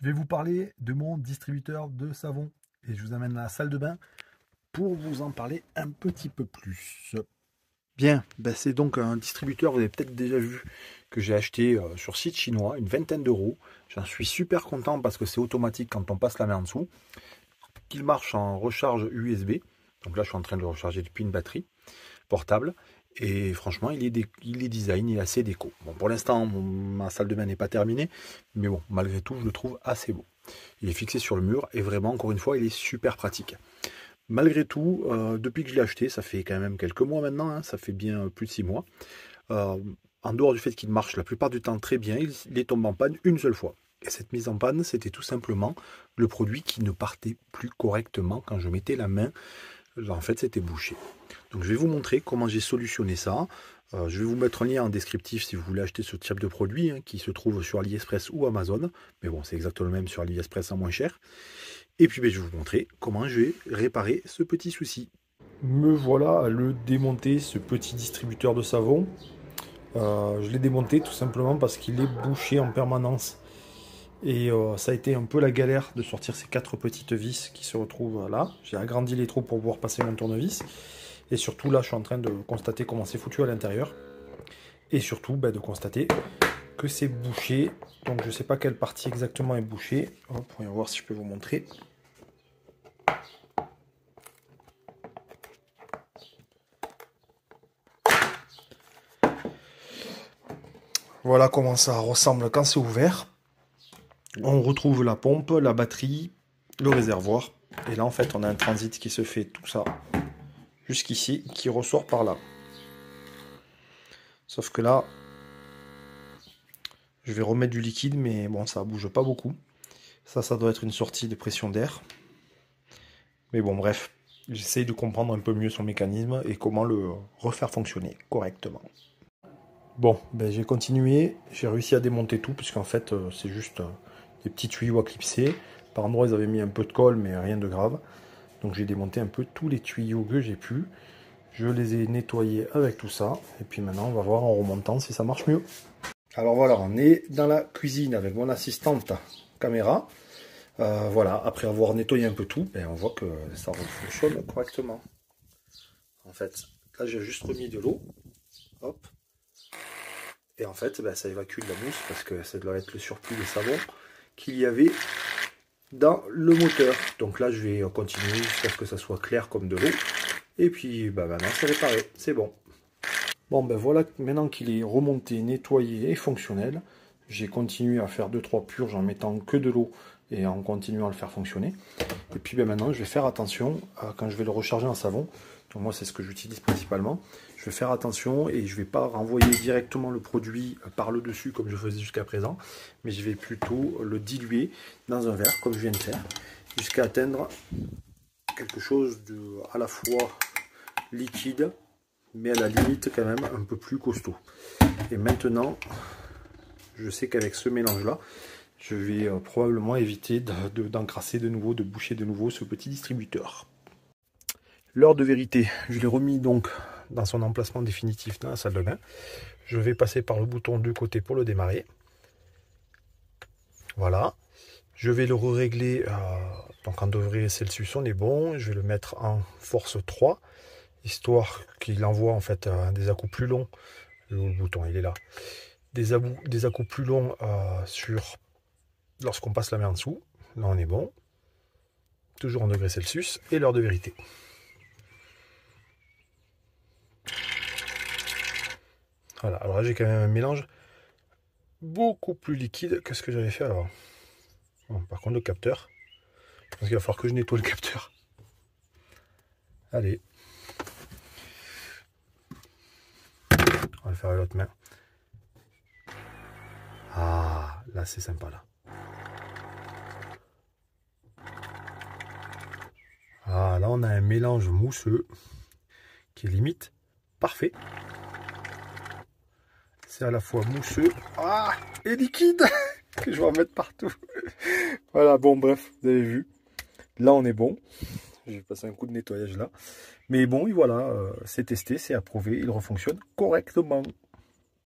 je vais vous parler de mon distributeur de savon et je vous amène à la salle de bain pour vous en parler un petit peu plus. Bien, ben c'est donc un distributeur, vous avez peut-être déjà vu, que j'ai acheté sur site chinois, une vingtaine d'euros. J'en suis super content parce que c'est automatique quand on passe la main en dessous. Il marche en recharge USB. Donc là, je suis en train de recharger depuis une batterie portable. Et franchement, il est design, il est assez déco. Bon, pour l'instant, ma salle de bain n'est pas terminée. Mais bon, malgré tout, je le trouve assez beau. Il est fixé sur le mur et vraiment, encore une fois, il est super pratique. Malgré tout, depuis que je l'ai acheté, ça fait quand même quelques mois maintenant, hein, ça fait bien plus de 6 mois. En dehors du fait qu'il marche la plupart du temps très bien, il est tombé en panne une seule fois. Et cette mise en panne, c'était tout simplement le produit qui ne partait plus correctement quand je mettais la main. En fait, c'était bouché. Donc je vais vous montrer comment j'ai solutionné ça. Je vais vous mettre un lien en descriptif si vous voulez acheter ce type de produit, hein, qui se trouve sur AliExpress ou Amazon. Mais bon, c'est exactement le même sur AliExpress en moins cher. Et puis je vais vous montrer comment je vais réparer ce petit souci. Me voilà à le démonter, ce petit distributeur de savon. Je l'ai démonté tout simplement parce qu'il est bouché en permanence. Et ça a été un peu la galère de sortir ces 4 petites vis qui se retrouvent là. J'ai agrandi les trous pour pouvoir passer mon tournevis. Et surtout là, je suis en train de constater comment c'est foutu à l'intérieur. Et surtout de constater que c'est bouché. Donc je ne sais pas quelle partie exactement est bouchée. Hop, on va voir si je peux vous montrer. Voilà comment ça ressemble quand c'est ouvert. On retrouve la pompe, la batterie, le réservoir. Et là, en fait, on a un transit qui se fait tout ça jusqu'ici, qui ressort par là. Sauf que là, je vais remettre du liquide, mais bon, ça bouge pas beaucoup. Ça doit être une sortie de pression d'air. Mais bon, bref, j'essaye de comprendre un peu mieux son mécanisme et comment le refaire fonctionner correctement. Bon, j'ai continué, j'ai réussi à démonter tout, puisqu'en fait, c'est juste des petits tuyaux à clipser. Par endroits, ils avaient mis un peu de colle, mais rien de grave. Donc j'ai démonté un peu tous les tuyaux que j'ai pu. Je les ai nettoyés avec tout ça. Et puis maintenant, on va voir en remontant si ça marche mieux. Alors voilà, on est dans la cuisine avec mon assistante caméra. Voilà, après avoir nettoyé un peu tout, on voit que ça fonctionne correctement. En fait, là j'ai juste remis de l'eau. Hop. Et en fait, ça évacue de la mousse parce que ça doit être le surplus de savon qu'il y avait dans le moteur. Donc là, je vais continuer jusqu'à ce que ça soit clair comme de l'eau. Et puis, maintenant, c'est réparé. C'est bon. Bon, voilà, maintenant qu'il est remonté, nettoyé et fonctionnel, j'ai continué à faire 2-3 purges en mettant que de l'eau et en continuant à le faire fonctionner. Et puis, maintenant, je vais faire attention quand je vais le recharger en savon. Donc moi, c'est ce que j'utilise principalement. Je vais faire attention et je ne vais pas renvoyer directement le produit par le dessus comme je faisais jusqu'à présent, mais je vais plutôt le diluer dans un verre comme je viens de faire, jusqu'à atteindre quelque chose de à la fois liquide, mais à la limite quand même un peu plus costaud. Et maintenant, je sais qu'avec ce mélange-là, je vais probablement éviter d'encrasser de nouveau, de boucher de nouveau ce petit distributeur. L'heure de vérité, je l'ai remis donc dans son emplacement définitif dans la salle de bain. Je vais passer par le bouton de côté pour le démarrer. Voilà. Je vais le régler donc en degrés Celsius, on est bon. Je vais le mettre en force 3, histoire qu'il envoie en fait des à-coups plus longs. Le bouton, il est là. Des à-coups plus longs lorsqu'on passe la main en dessous. Là, on est bon. Toujours en degrés Celsius. Et l'heure de vérité. Voilà, alors là j'ai quand même un mélange beaucoup plus liquide que ce que j'avais fait avant. Bon, par contre le capteur, je pense qu'il va falloir que je nettoie le capteur. Allez. On va le faire à l'autre main. Ah, là c'est sympa là. Ah, là on a un mélange mousseux qui est limite parfait. C'est à la fois mousseux et liquide que je vais en mettre partout. Voilà, bon bref, vous avez vu. Là on est bon. Je vais passer un coup de nettoyage là. Mais bon, et voilà, c'est testé, c'est approuvé, il refonctionne correctement.